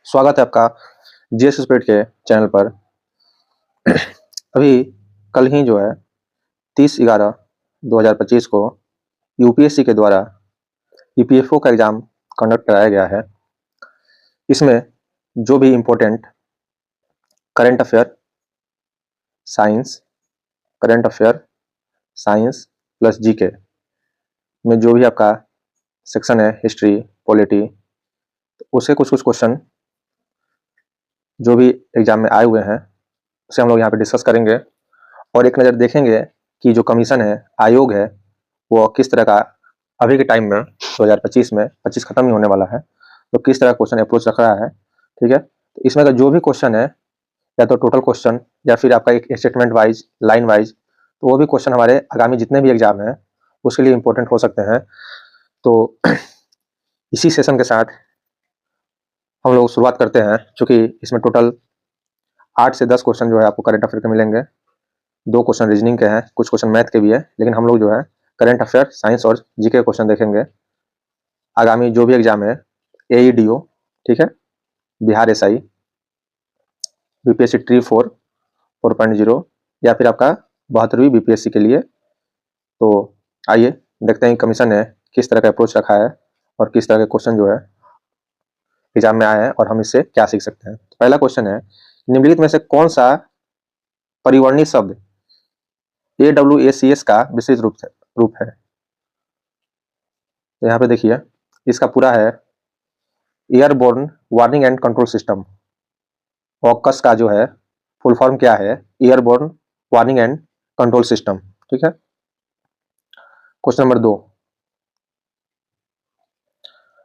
स्वागत है आपका जीएस स्पिरिट के चैनल पर। अभी कल ही जो है 30/11/2025 को यूपीएससी के द्वारा ईपीएफओ का एग्ज़ाम कंडक्ट कराया गया है। इसमें जो भी important current affair science plus GK में जो भी आपका सेक्शन है, हिस्ट्री, पॉलिटी, तो उसे कुछ क्वेश्चन जो भी एग्ज़ाम में आए हुए हैं उसे हम लोग यहाँ पे डिस्कस करेंगे और एक नज़र देखेंगे कि जो कमीशन है, आयोग है, वो किस तरह का अभी के टाइम में 2025 में 25 खत्म ही होने वाला है, तो किस तरह का क्वेश्चन अप्रोच रख रहा है। ठीक है, तो इसमें का जो भी क्वेश्चन है, या तो टोटल क्वेश्चन या फिर आपका एक स्टेटमेंट वाइज, लाइन वाइज, तो वो भी क्वेश्चन हमारे आगामी जितने भी एग्जाम हैं उसके लिए इम्पोर्टेंट हो सकते हैं। तो इसी सेशन के साथ हम लोग शुरुआत करते हैं। चूँकि इसमें टोटल 8 से 10 क्वेश्चन जो है आपको करंट अफेयर के मिलेंगे, 2 क्वेश्चन रीजनिंग के हैं, कुछ क्वेश्चन मैथ के भी है, लेकिन हम लोग जो है करंट अफेयर, साइंस और जीके क्वेश्चन देखेंगे। आगामी जो भी एग्जाम है, एईडीओ, ठीक है, बिहार एसआई, बीपीएससी ट्री 4.0 या फिर आपका 72वीं बीपीएससी के लिए। तो आइए देखते हैं कमीशन ने किस तरह का अप्रोच रखा है और किस तरह के क्वेश्चन जो है एग्जाम में आए हैं और हम इससे क्या सीख सकते हैं। तो पहला क्वेश्चन है, निम्नलिखित में से कौन सा परिवर्णी शब्द AWACS का विशेष रूप है। तो यहाँ पे देखिए, इसका पूरा है airborne warning and control system. AUKUS का जो है फुल फॉर्म क्या है, airborne warning and control system. ठीक है, क्वेश्चन नंबर 2,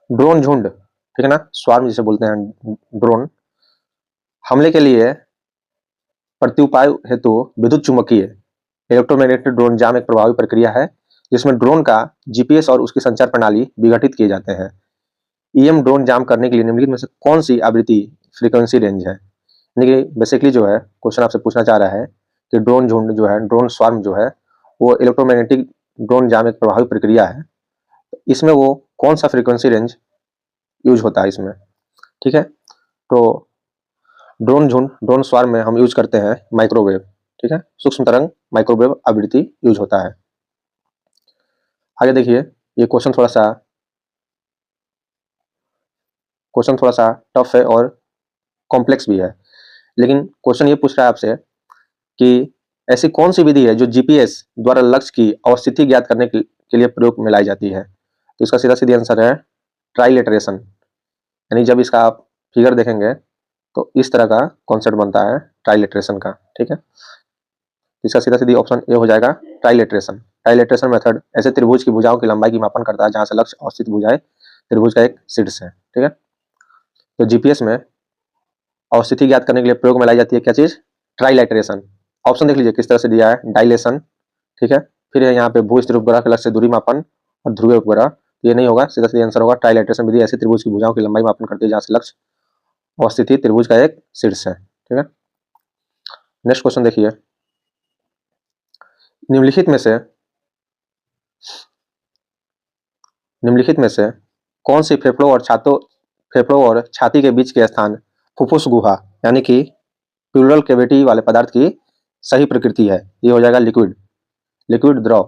ड्रोन झुंड, ठीक है ना, स्वार्म जिसे बोलते हैं ड्रोन, हमले के लिए प्रत्युपाय हेतु विद्युत चुम्बकीय इलेक्ट्रोमैग्नेटिक ड्रोन जाम एक प्रभावी प्रक्रिया है जिसमें ड्रोन का जीपीएस और उसकी संचार प्रणाली विघटित किए जाते हैं। ईएम ड्रोन जाम करने के लिए निम्नलिखित में से कौन सी आवृत्ति फ्रीक्वेंसी रेंज है। यानी बेसिकली जो है क्वेश्चन आपसे पूछना चाह रहा है कि ड्रोन झुंड जो है, ड्रोन स्वार्म जो है, वो इलेक्ट्रोमैग्नेटिक ड्रोन जाम एक प्रभावी प्रक्रिया है, इसमें वो कौन सा फ्रीक्वेंसी रेंज यूज होता है इसमें। ठीक है, तो ड्रोन झुंड, ड्रोन स्वार्म में हम यूज करते हैं माइक्रोवेव। ठीक है, सूक्ष्म तरंग माइक्रोवेव आवृत्ति यूज होता है। आगे देखिए, ये क्वेश्चन थोड़ा सा टफ है और कॉम्प्लेक्स भी है, लेकिन क्वेश्चन ये पूछ रहा है आपसे कि ऐसी कौन सी विधि है जो जीपीएस द्वारा लक्ष्य की अवस्थिति ज्ञात करने के लिए प्रयोग में लाई जाती है। तो इसका सीधा आंसर है ट्राइलेटरेशन। यानी जब इसका आप फिगर देखेंगे तो इस तरह का कॉन्सेप्ट बनता है ट्राइलेटरेशन का। ठीक है, इसका सीधी ऑप्शन ए हो जाएगा, ट्राइलेटरेशन। ट्राइलेटरेशन मेथड ऐसे त्रिभुज की भुजाओं की लंबाई की मापन करता है जहां से लक्ष्य अवस्थित भुजाएं त्रिभुज का एक शीर्ष है। ठीक है, तो जीपीएस में अवस्थिति ज्ञात करने के लिए प्रयोग में लाई जाती है क्या चीज, ट्राइलेटरेशन। ऑप्शन देख लीजिए किस तरह से दिया है, डाइलेशन, ठीक है, फिर है यहाँ पे भू स्थिर उपग्रह के लक्ष्य से दूरी मापन और ध्रुवीय उपग्रह। ये नहीं होगा, सीधा आंसर होगा ट्राइलेटरेशन विधि ऐसे त्रिभुज की भुजाओं की लंबाई मापन करती है जहां से लक्ष्य अवस्थिति त्रिभुज का एक शीर्ष है। ठीक है, नेक्स्ट क्वेश्चन देखिए, निम्नलिखित में से कौन सी फेफड़ों और छाती के बीच के स्थान फुफ्फुस गुहा यानी कि प्लूरल कैविटी वाले पदार्थ की सही प्रकृति है। ये हो जाएगा लिक्विड द्रव।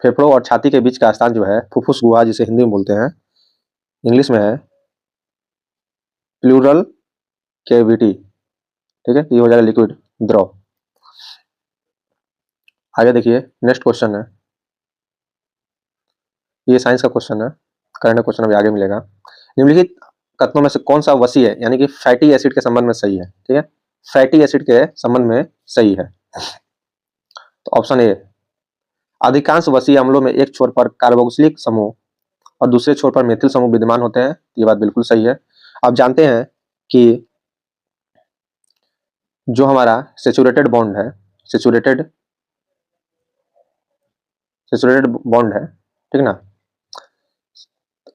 फेफड़ों और छाती के बीच का स्थान जो है फुफ्फुस गुहा, जिसे हिंदी में बोलते हैं, इंग्लिश में है प्लूरल कैविटी। ठीक है, ये हो जाएगा लिक्विड द्रव। आगे देखिए, नेक्स्ट क्वेश्चन है, ये साइंस का क्वेश्चन है, करंट क्वेश्चन अभी आगे मिलेगा। निम्नलिखित कथनों में से कौन सा वसी है, यानी कि फैटी एसिड के संबंध में सही है। ठीक है, फैटी एसिड के संबंध में सही है। तो ऑप्शन ए, अधिकांश वसीय अम्लों में एक छोर पर कार्बोक्सिलिक समूह और दूसरे छोर पर मेथिल समूह विद्यमान होते हैं। ये बात बिल्कुल सही है। आप जानते हैं कि जो हमारा सेचुरेटेड बॉन्ड है, सेचुरेटेड बॉन्ड है, ठीक ना,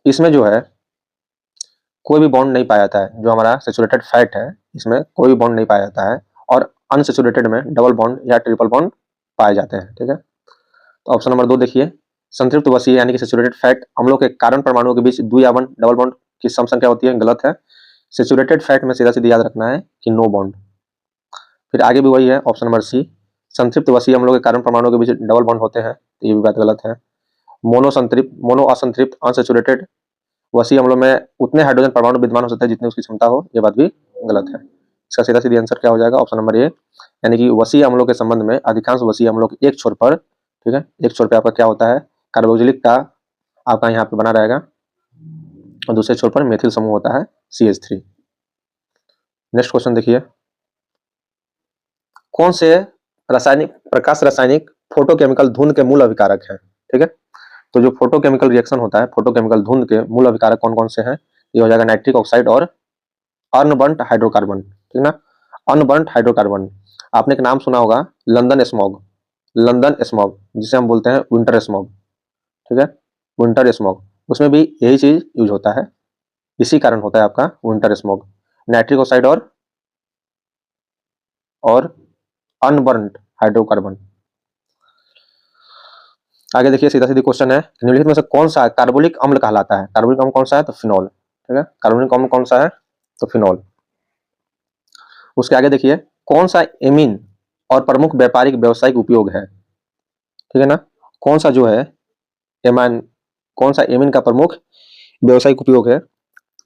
इसमें जो है कोई भी बॉन्ड नहीं पाया जाता है। जो हमारा सेचुरेटेड फैट है, इसमें कोई भी बॉन्ड नहीं पाया जाता है और अनसेचुरेटेड में डबल बॉन्ड या ट्रिपल बॉन्ड पाए जाते हैं। ठीक है, तो ऑप्शन नंबर 2 देखिए, संतृप्त वसीय यानी कि सेचुरेटेड फैट अम्लों के कारण परमाणुओं के बीच द्विआवन डबल बॉन्ड की सम संख्या होती है, गलत है। सैचुरेटेड फैट में सीधा सीधा याद रखना है कि नो बॉन्ड। फिर आगे भी वही है, ऑप्शन नंबर सी, संतृप्त वसीय अम्लों के कारण परमाणुओं के बीच डबल बॉन्ड होते हैं, तो ये भी बात गलत है। मोनो असंतृप्त अनसैचुरेटेड वसीय अम्लों में उतने हाइड्रोजन परमाणु विद्यमान हो सकते हैं जितनी उसकी क्षमता हो, ये बात भी गलत है। इसका सीधा सीधा आंसर क्या हो जाएगा, ऑप्शन नंबर ए, यानी कि वसीय अम्लों के संबंध में अधिकांश वसीय अम्लों के एक छोर पर, ठीक है, एक छोर पे आपका क्या होता है, कार्बोक्सिलिक का आपका यहाँ पे बना रहेगा और दूसरे छोर पर मेथिल समूह होता है CH3। नेक्स्ट क्वेश्चन देखिए, कौन से प्रकाश रासायनिक फोटोकेमिकल धुंध के मूल अभिकारक है, ठीक है। तो जो फोटोकेमिकल रिएक्शन होता है, फोटोकेमिकल धुंध के मूल अभिकारक कौन कौन से हैं, ये हो जाएगा नाइट्रिक ऑक्साइड और अनबर्न्ट हाइड्रोकार्बन, ठीक ना। अनबर्न्ट हाइड्रोकार्बन, आपने एक नाम सुना होगा लंदन स्मॉग, लंदन स्मॉग जिसे हम बोलते हैं विंटर स्मॉग, ठीक है, विंटर स्मॉग, उसमें भी यही चीज यूज होता है, इसी कारण होता है आपका विंटर स्मॉग, नाइट्रिक ऑक्साइड और अनबर्न्ट हाइड्रोकार्बन। आगे देखिए, सीधा सीधी क्वेश्चन है, निम्नलिखित में से कौन सा कार्बोलिक अम्ल कहलाता है, कार्बोलिक अम्ल कौन सा है, तो फिनॉल, ठीक है, कार्बोलिक अम्ल कौन सा है, तो फिनॉल। उसके आगे देखिए, कौन सा एमीन और प्रमुख व्यापारिक व्यवसायिक उपयोग है, ठीक है ना, कौन सा जो है एमान, कौन सा एमीन का प्रमुख व्यवसायिक उपयोग है,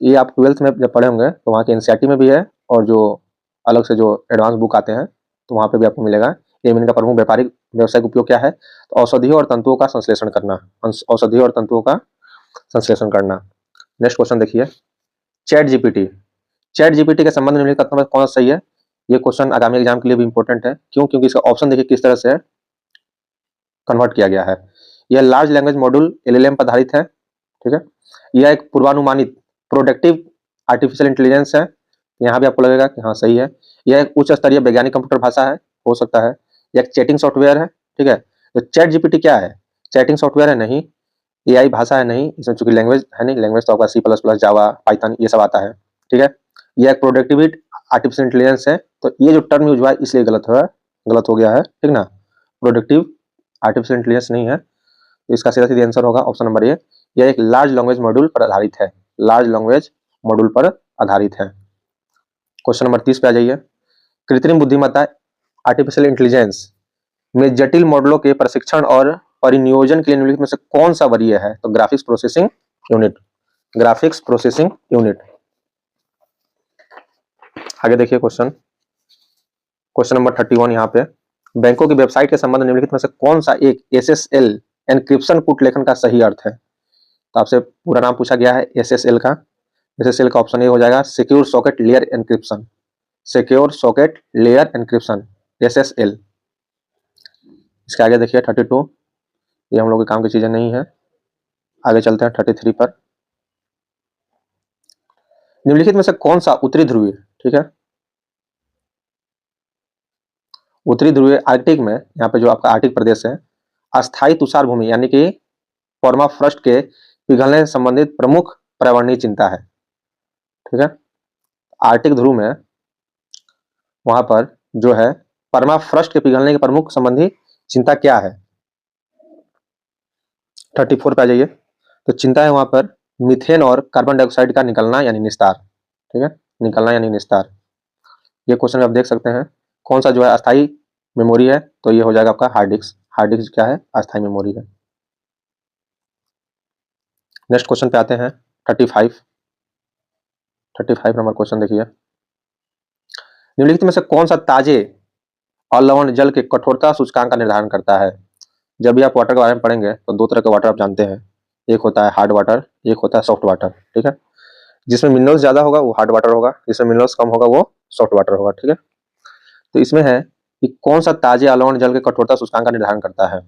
ये आप 12th में जब पढ़े होंगे तो वहाँ के एनसीईआरटी में भी है, और जो अलग से जो एडवांस बुक आते हैं तो वहाँ पे भी आपको मिलेगा। एमीन का प्रमुख व्यापारिक व्यवसायिक उपयोग क्या है, तो औषधियों और तंतुओं का संश्लेषण करना, औषधियों और तंतुओं का संश्लेषण करना। नेक्स्ट क्वेश्चन देखिए, चैट जीपीटी, चैट जीपीटी के संबंध में निम्नलिखित कथनों में कौन सा सही है। ये क्वेश्चन आगामी एग्जाम के लिए भी इंपॉर्टेंट है, क्यों, क्योंकि इसका ऑप्शन देखिए किस तरह से कन्वर्ट किया गया है। यह लार्ज लैंग्वेज मॉड्यूल LLM पर आधारित है, ठीक है, यह एक पूर्वानुमानित प्रोडक्टिव आर्टिफिशियल इंटेलिजेंस है, यहाँ भी आपको लगेगा कि हाँ सही है। यह एक उच्च स्तरीय वैज्ञानिक कंप्यूटर भाषा है, हो सकता है। यह एक चैटिंग सॉफ्टवेयर है, ठीक है। तो चैट जीपीटी क्या है, चैटिंग सॉफ्टवेयर है नहीं, AI भाषा है नहीं, इसमें चूंकि लैंग्वेज है नहीं, लैंग्वेज तो आपका C++, जावा, पाइथन ये सब आता है, ठीक है। यह एक प्रोडक्टिविटी आर्टिफिशियल इंटेलिजेंस है, तो ये जो टर्म यूज हुआ है इसलिए गलत हो गया है, ठीक ना, प्रोडक्टिव आर्टिफिशियल इंटेलिजेंस नहीं है। तो इसका सीधा सीधा आंसर होगा ऑप्शन नंबर ए, यह एक लार्ज लैंग्वेज मॉड्यूल पर आधारित है, लार्ज लैंग्वेज मॉड्यूल पर आधारित है। क्वेश्चन नंबर 30 पे आ जाइए, कृत्रिम बुद्धिमत्ता आर्टिफिशियल इंटेलिजेंस में जटिल मॉडलों के प्रशिक्षण और परिनियोजन के लिए निम्नलिखित में से कौन सा वरीय है, तो graphics processing unit, graphics processing unit. आगे देखिए क्वेश्चन, क्वेश्चन नंबर 31 यहाँ पे, बैंकों की वेबसाइट के संबंध में निम्नलिखित में से कौन सा एक SSL एनक्रिप्शन कूट लेखन का सही अर्थ है। तो आपसे पूरा नाम पूछा गया है SSL का, SSL का ऑप्शन ए हो जाएगा secure socket layer encryption, secure socket layer encryption, SSL। इसके आगे देखिए 32, ये हम लोग के काम की चीजें नहीं है। आगे चलते हैं 33 पर, निम्नलिखित में से कौन सा उत्तरी ध्रुवीय, ठीक है, उत्तरी ध्रुवीय आर्कटिक में, यहाँ पे जो आपका आर्कटिक प्रदेश है, अस्थायी तुषार भूमि यानी कि परमाफ्रॉस्ट के पिघलने से संबंधित प्रमुख पर्यावरणीय चिंता है, ठीक है। आर्कटिक ध्रुव में वहां पर जो है परमाफ्रॉस्ट के पिघलने के प्रमुख संबंधी चिंता क्या है, 34 पे आ जाइए। तो चिंता है वहां पर मीथेन और कार्बन डाइऑक्साइड का निकलना यानी निस्तार, ठीक है, निकलना यानी निस्तार। ये क्वेश्चन आप देख सकते हैं, कौन सा जो है अस्थायी मेमोरी है, तो ये हो जाएगा आपका हार्ड डिस्क, हार्ड डिस्क क्या है, अस्थायी मेमोरी है। नेक्स्ट क्वेश्चन पे आते हैं 35, 35 नंबर क्वेश्चन देखिए, निम्नलिखित में से कौन सा ताजे और लवण जल के कठोरता सूचकांक का निर्धारण करता है। जब भी आप वाटर के बारे में पढ़ेंगे तो दो तरह के वाटर आप जानते हैं, एक होता है हार्ड वाटर, एक होता है सॉफ्ट वाटर, ठीक है। जिसमें मिनरल्स ज्यादा होगा वो हार्ड वाटर होगा, जिसमें मिनरल्स कम होगा वो सॉफ्ट वाटर होगा, ठीक है। तो इसमें है कि कौन सा ताजे अलवण जल के कठोरता सूचकांक का निर्धारण करता है।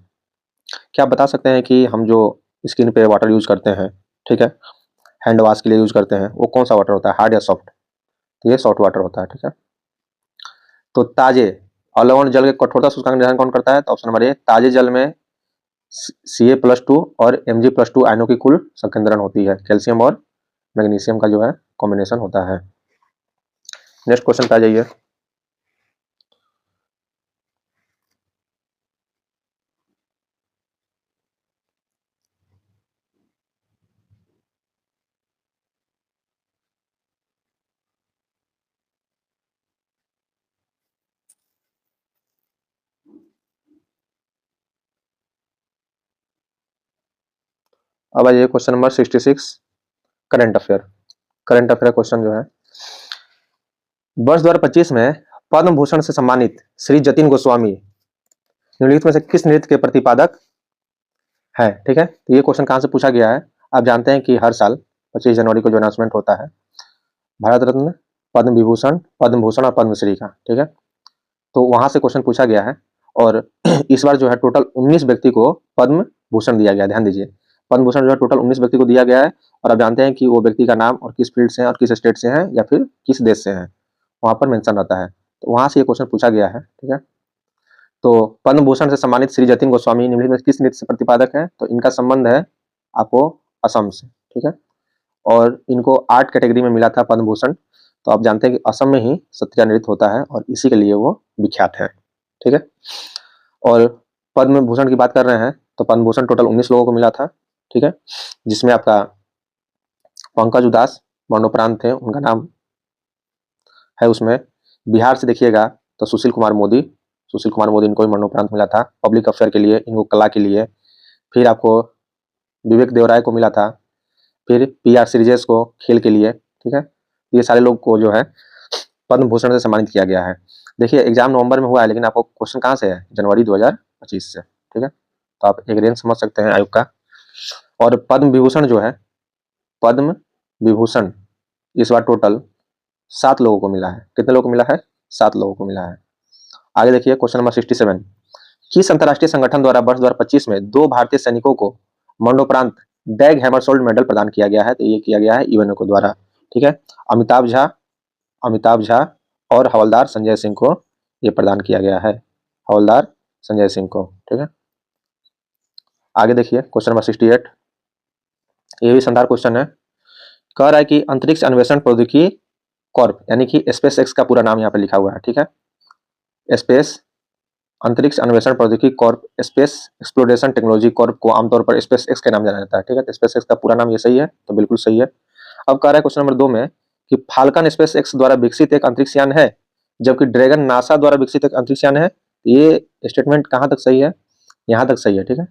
क्या आप बता सकते हैं कि हम जो स्किन पे वाटर यूज करते हैं, ठीक है, हैंड वॉश के लिए यूज करते हैं, वो कौन सा वाटर होता है, हार्ड या सॉफ्ट, तो ये सॉफ्ट वाटर होता है, ठीक है। तो ताजे अलवण जल के कठोरता सूचकांक निर्धारण कौन करता है, तो ऑप्शन नंबर ए, ताजे जल में Ca+2 और Mg+2 आयनों की कुल संकेंद्रण होती है, कैल्शियम और मैग्नीशियम का जो है कॉम्बिनेशन होता है। नेक्स्ट क्वेश्चन पे आ जाइए, अब आइए question number 66 current affair. Current affair question जो है, वर्ष 2025 में पद्म भूषण से सम्मानित श्री जतिन गोस्वामी निम्नलिखित में से किस नृत्य के प्रतिपादक है? ठीक है, तो ये क्वेश्चन कहाँ से पूछा गया है? आप जानते हैं कि हर साल 25 जनवरी को जो अनाउंसमेंट होता है भारत रत्न, पद्म विभूषण, पद्म भूषण और पद्मश्री का, ठीक है, तो वहां से क्वेश्चन पूछा गया है। और इस बार जो है टोटल 19 व्यक्ति को पद्म भूषण दिया गया। ध्यान दीजिए, पद्म भूषण जो है टोटल 19 व्यक्ति को दिया गया है। और आप जानते हैं कि वो व्यक्ति का नाम और किस फील्ड से है और किस स्टेट से है या फिर किस देश से है, वहां पर मेंशन रहता है। तो वहां से ये क्वेश्चन पूछा गया है। ठीक है, तो पद्म भूषण से सम्मानित श्री जतिन गोस्वामी निम्नलिखित में किस नृत्य से प्रतिपादक है? तो इनका संबंध है आपको असम से। ठीक है, और इनको आर्ट कैटेगरी में मिला था पद्म भूषण। तो आप जानते हैं कि असम में ही सत्रिया नृत्य होता है और इसी के लिए वो विख्यात है। ठीक है, और पद्म भूषण की बात कर रहे हैं तो पद्म भूषण टोटल 19 लोगों को मिला था। ठीक है, जिसमें आपका पंकज उदास मरणोपरांत थे, उनका नाम है उसमें। बिहार से देखिएगा तो सुशील कुमार मोदी इनको भी मरणोपरांत मिला था पब्लिक अफेयर के लिए, इनको कला के लिए। फिर आपको विवेक देवराय को मिला था, फिर PR श्रीजेश को खेल के लिए। ठीक है, ये सारे लोग को जो है पद्म भूषण से सम्मानित किया गया है। देखिए एग्जाम नवंबर में हुआ है, लेकिन आपको क्वेश्चन कहाँ से है? जनवरी 2025 से। ठीक है, तो आप एक रेंज समझ सकते हैं आयोग का। और पद्म विभूषण जो है, पद्म विभूषण इस बार टोटल 7 लोगों को मिला है। कितने लोगों को मिला है? 7 लोगों को मिला है। आगे देखिए क्वेश्चन नंबर 67, किस अंतर्राष्ट्रीय संगठन द्वारा वर्ष 2025 में 2 भारतीय सैनिकों को मरणोपरांत डैग हैमरशोल्ड मेडल प्रदान किया गया है? तो ये किया गया है यूएनओ द्वारा। ठीक है, अमिताभ झा और हवलदार संजय सिंह को ये प्रदान किया गया है, हवलदार संजय सिंह को। ठीक है, आगे देखिए क्वेश्चन नंबर 68, ये भी शानदार क्वेश्चन है। कह रहा है कि अंतरिक्ष अन्वेषण प्रौद्योगिकी कॉर्प यानी कि स्पेस एक्स का पूरा नाम यहाँ पे लिखा हुआ है। ठीक है, स्पेस अंतरिक्ष अन्वेषण प्रौद्योगिकी Corp, space exploration technology Corp को आमतौर पर स्पेस एक्स के नाम जाना जाता है। ठीक है, तो स्पेस एक्स का पूरा नाम ये सही है, तो बिल्कुल सही है। अब कह रहा है क्वेश्चन नंबर 2 में कि फाल्कन स्पेस एक्स द्वारा विकसित एक अंतरिक्ष यान है, जबकि ड्रैगन नासा द्वारा विकसित एक अंतरिक्ष यान है। ये स्टेटमेंट कहाँ तक सही है? यहाँ तक सही है। ठीक है,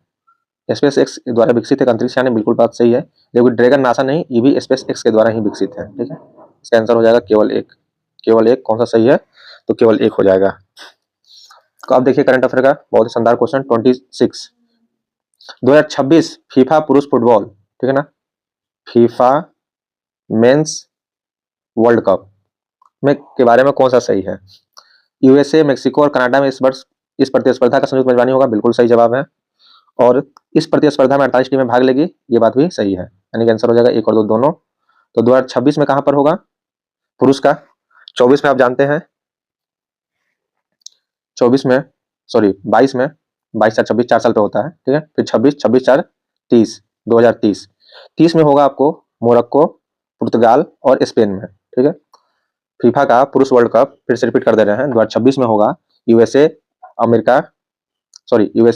स्पेस एक्स द्वारा विकसित एक अंतरिक्ष यान है, बिल्कुल बात सही है, जबकि ड्रैगन नासा नहीं, ये भी स्पेस एक्स के द्वारा ही विकसित है। ठीक है, इसका आंसर हो जाएगा केवल एक। केवल एक कौन सा सही है? तो केवल एक हो जाएगा। तो अब देखिए करंट अफेयर का बहुत ही शानदार क्वेश्चन 26, 2026 फीफा पुरुष फुटबॉल, ठीक है ना, फीफा मेंस वर्ल्ड कप में के बारे में कौन सा सही है? USA, मेक्सिको और कनाडा में इस वर्ष इस प्रतिस्पर्धा का संयुक्त मेजबानी होगा, बिल्कुल सही जवाब है। और इस प्रतिस्पर्धा में 48 टीमें भाग लेगी, ये बात भी सही है, यानी कि आंसर हो जाएगा 1 और 2 दोनों। तो 2026 में कहां पर होगा पुरुष का? 24 में आप जानते हैं, 24 में सॉरी 22 में, 22 4 26 4 साल पे होता है। ठीक है, फिर 26 26 4 30 2030 30 में होगा आपको मोरक्को, पुर्तगाल और स्पेन में। ठीक है, फीफा का पुरुष वर्ल्ड कप फिर से रिपीट कर दे रहे हैं, 2026 में होगा USA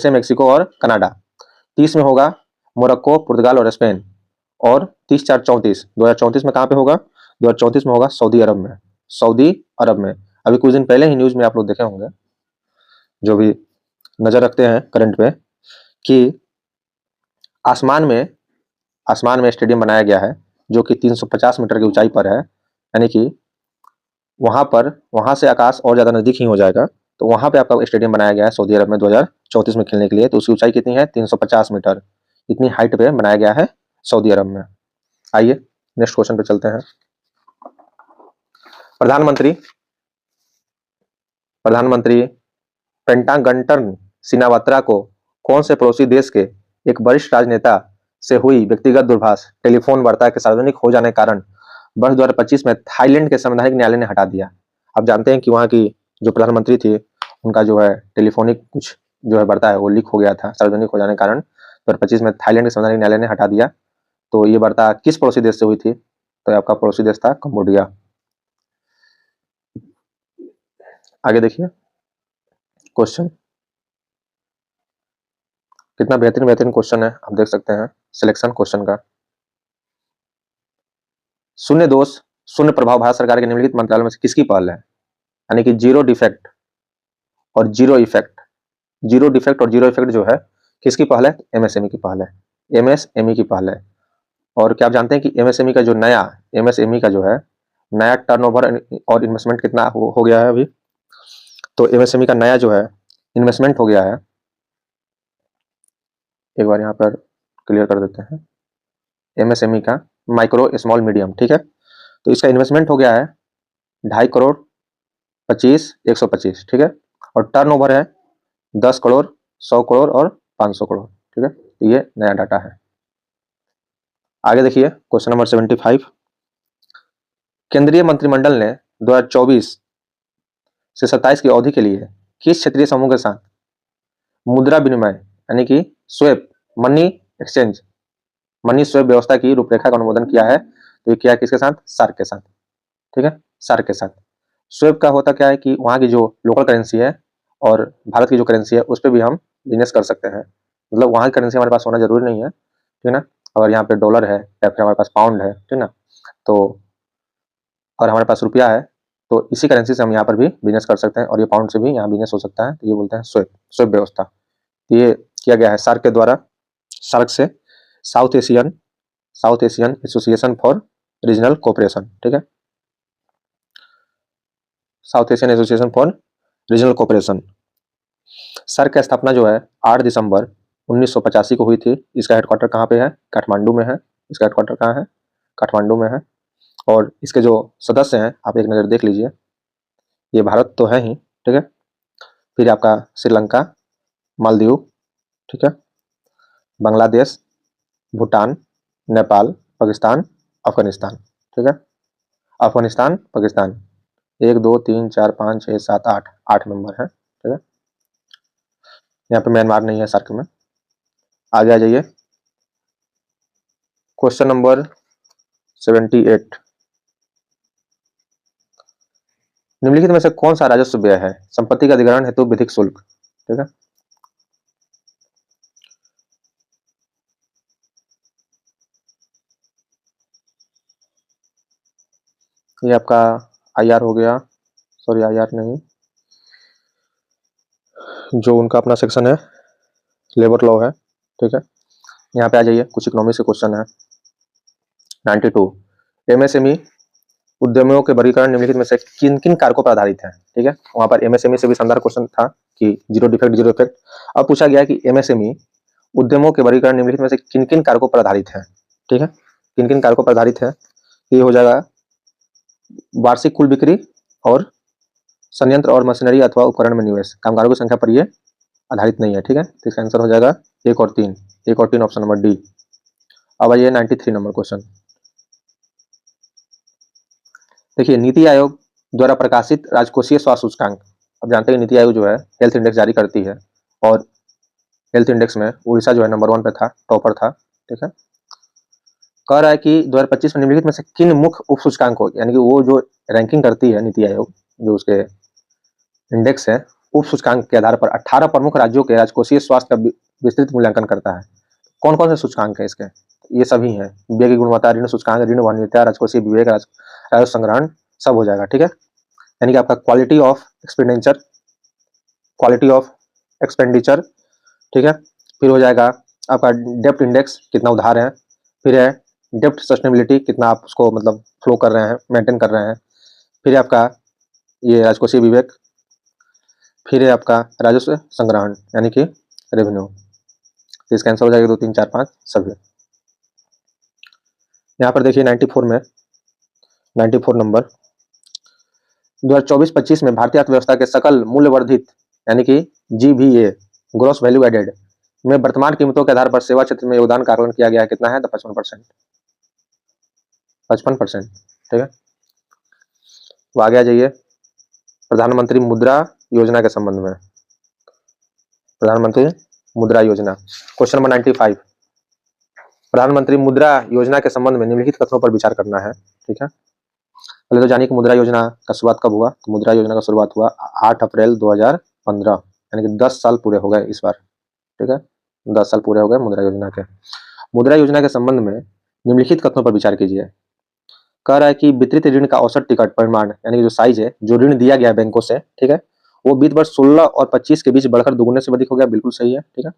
मेक्सिको और कनाडा। 30 में होगा मोरक्को, पुर्तगाल और स्पेन। और 30 4 34 2034 में कहाँ पे होगा? 2034 में होगा सऊदी अरब में। सऊदी अरब में अभी कुछ दिन पहले ही न्यूज में आप लोग देखे होंगे, जो भी नजर रखते हैं करंट पे, कि आसमान में स्टेडियम बनाया गया है जो कि 350 मीटर की ऊंचाई पर है, यानी कि वहां से आकाश और ज्यादा नजदीक ही हो जाएगा। तो वहां पे आपका स्टेडियम बनाया गया है सऊदी अरब में 2034 में खेलने के लिए। तो उसकी ऊंचाई कितनी है? 350 मीटर, इतनी हाइट पे बनाया गया है सऊदी अरब में। आइए नेक्स्ट क्वेश्चन पे चलते हैं। प्रधानमंत्री पेंटागंटन सिनावात्रा को कौन से पड़ोसी देश के एक वरिष्ठ राजनेता से हुई व्यक्तिगत दूरभाष टेलीफोन वार्ता के सार्वजनिक हो जाने के कारण वर्ष 2025 में थाईलैंड के संवैधानिक न्यायालय ने हटा दिया? आप जानते हैं कि वहाँ की जो प्रधानमंत्री थी, उनका जो है टेलीफोनिक कुछ जो है वार्ता है वो लीक हो गया था सार्वजनिक हो जाने के कारण 2025 में थाईलैंड के संवैधानिक न्यायालय ने हटा दिया। तो ये वार्ता किस पड़ोसी देश से हुई थी? तो आपका पड़ोसी देश था कंबोडिया। आगे देखिए क्वेश्चन, कितना बेहतरीन क्वेश्चन है, आप देख सकते हैं सिलेक्शन क्वेश्चन का। शून्य दोष शून्य प्रभाव भारत सरकार के निम्नलिखित मंत्रालयों में से किसकी पहल है? यानी कि जीरो डिफेक्ट और जीरो इफेक्ट जो है किसकी पहल है? MSME की पहल है। MSME की पहल है। और क्या आप जानते हैं कि MSME का जो नया MSME का जो है नया टर्नओवर और इन्वेस्टमेंट कितना हो गया है अभी? तो MSME का नया जो है इन्वेस्टमेंट हो गया है, एक बार यहाँ पर क्लियर कर देते हैं, MSME का माइक्रो स्मॉल मीडियम, ठीक है। तो इसका इन्वेस्टमेंट हो गया है 2.5 करोड़ 25 125, ठीक है। और टर्नओवर है 10 करोड़ 100 करोड़ और 500 करोड़, ठीक है। तो ये नया डाटा है। आगे देखिए क्वेश्चन नंबर 75। केंद्रीय मंत्रिमंडल ने 2024 से 27 की अवधि के लिए किस क्षेत्रीय समूह के साथ मुद्रा विनिमय यानी कि swap money exchange money swap व्यवस्था की रूपरेखा का अनुमोदन किया है? तो ये किया किसके साथ? सार्क के साथ, ठीक है, सार्क के साथ। स्वेप का होता क्या है कि वहाँ की जो लोकल करेंसी है और भारत की जो करेंसी है उस पर भी हम बिजनेस कर सकते हैं। मतलब वहाँ की करेंसी हमारे पास होना जरूरी नहीं है, ठीक है ना। अगर यहाँ पे डॉलर है या फिर हमारे पास पाउंड है, ठीक ना, तो और हमारे पास रुपया है तो इसी करेंसी से हम यहाँ पर भी बिजनेस कर सकते हैं और ये पाउंड से भी यहाँ बिजनेस हो सकता है। तो ये बोलते हैं स्वेप स्वेप व्यवस्था। ये किया गया है सार्क के द्वारा। सार्क से South Asian association for regional cooperation, ठीक है, South Asian association for regional cooperation. SAARC की स्थापना जो है 8 दिसंबर 1985 को हुई थी। इसका हेडक्वार्टर कहाँ पे है? काठमांडू में है। इसका हेडक्वार्टर कहाँ है? काठमांडू में है। और इसके जो सदस्य हैं आप एक नज़र देख लीजिए, ये भारत तो है ही, ठीक है, फिर आपका श्रीलंका, मालदीव, ठीक है, बांग्लादेश, भूटान, नेपाल, पाकिस्तान, अफगानिस्तान, ठीक है, अफगानिस्तान, पाकिस्तान, 1 2 3 4 5 6 7 8 मेंबर हैं, ठीक है। यहाँ पे म्यांमार नहीं है सार्क में। आगे आ जाइए क्वेश्चन नंबर 78। निम्नलिखित में से कौन सा राजस्व व्यय है संपत्ति का अधिग्रहण हेतु विधिक शुल्क, ठीक है। ये आपका IR हो गया, सॉरी IR नहीं, जो उनका अपना सेक्शन है लेबर लॉ है, ठीक है। यहाँ पे आ जाइए कुछ इकोनॉमिक्स के क्वेश्चन है। 92 MSME उद्यमियों के वर्गीकरण निम्नलिखित में से किन किन कारकों पर आधारित है, ठीक है। वहां पर MSME से भी शानदार क्वेश्चन था कि जीरो डिफेक्ट। अब पूछा गया कि MSME उद्यमों के वर्गीकरण निम्नलिखित में से किन किन कारकों पर आधारित है, ठीक है, किन किन कारकों पर आधारित है। ये हो जाएगा वार्षिक कुल बिक्री और संयंत्र और मशीनरी अथवा उपकरण में निवेश, कामगारों की संख्या पर ये आधारित नहीं है, ठीक है। तो इसका आंसर हो जाएगा 1 और 3, 1 और 3 ऑप्शन नंबर डी। अब आइए 93 नंबर क्वेश्चन। देखिए नीति आयोग द्वारा प्रकाशित राजकोषीय स्वास्थ्य सूचकांक, अब जानते हैं नीति आयोग जो है हेल्थ इंडेक्स जारी करती है और हेल्थ इंडेक्स में उड़ीसा जो है नंबर 1 पे था, टॉपर था, ठीक है। कह रहा है कि 2025 में निम्नलिखित में से किन मुख्य उप सूचकांकों यानी कि वो जो रैंकिंग करती है नीति आयोग, जो उसके इंडेक्स है, उप सूचकांक के आधार पर 18 प्रमुख राज्यों के राजकोषीय स्वास्थ्य का विस्तृत मूल्यांकन करता है। कौन कौन से सूचकांक है इसके? ये सभी हैं, व्यय की गुणवत्ता, ऋण सूचकांक, ऋण वहनीयता, राजकोषीय विवेक, राजस्व संग्रहण, सब हो जाएगा, ठीक है। यानी कि आपका क्वालिटी ऑफ एक्सपेंडिचर, ठीक है। फिर हो जाएगा आपका डेप्ट इंडेक्स, कितना उधार है। फिर है डेप्ट सस्टेनेबिलिटी, कितना आप उसको मतलब फ्लो कर रहे हैं, मेंटेन कर रहे हैं। फिर है आपका ये राजकोषीय विवेक। फिर है आपका राजस्व संग्रहण यानी कि रेवेन्यू। तो इसका आंसर हो जाएगा 2 3 4 5 सभी। यहाँ पर देखिए 94 में 94 नंबर 2024-25 में भारतीय अर्थव्यवस्था के सकल मूल्य वर्धित यानी कि GVA ग्रॉस वैल्यू एडेड में वर्तमान कीमतों के आधार पर सेवा क्षेत्र में योगदान का आकलन किया गया है, कितना है? तो 55%, 55%, ठीक है। तो आगे आ जाइए प्रधानमंत्री मुद्रा योजना के संबंध में। प्रधानमंत्री मुद्रा योजना क्वेश्चन नंबर 95। प्रधानमंत्री मुद्रा योजना के संबंध में निम्नलिखित कथनों पर विचार करना है, ठीक है। पहले तो जानिए कि मुद्रा योजना का शुरुआत कब हुआ। तो मुद्रा योजना का शुरुआत हुआ 8 अप्रैल 2015, यानी कि 10 साल पूरे हो गए इस बार, ठीक है, 10 साल पूरे हो गए मुद्रा योजना के। मुद्रा योजना के संबंध में निम्नलिखित कथनों पर विचार कीजिए। कह रहा है कि वितरित ऋण का औसत टिकट परिमाण यानी कि जो साइज है, जो ऋण दिया गया बैंकों से, ठीक है, वो वित्त वर्ष 16 और 25 के बीच बढ़कर दुगुने से अधिक हो गया, बिल्कुल सही है, ठीक है।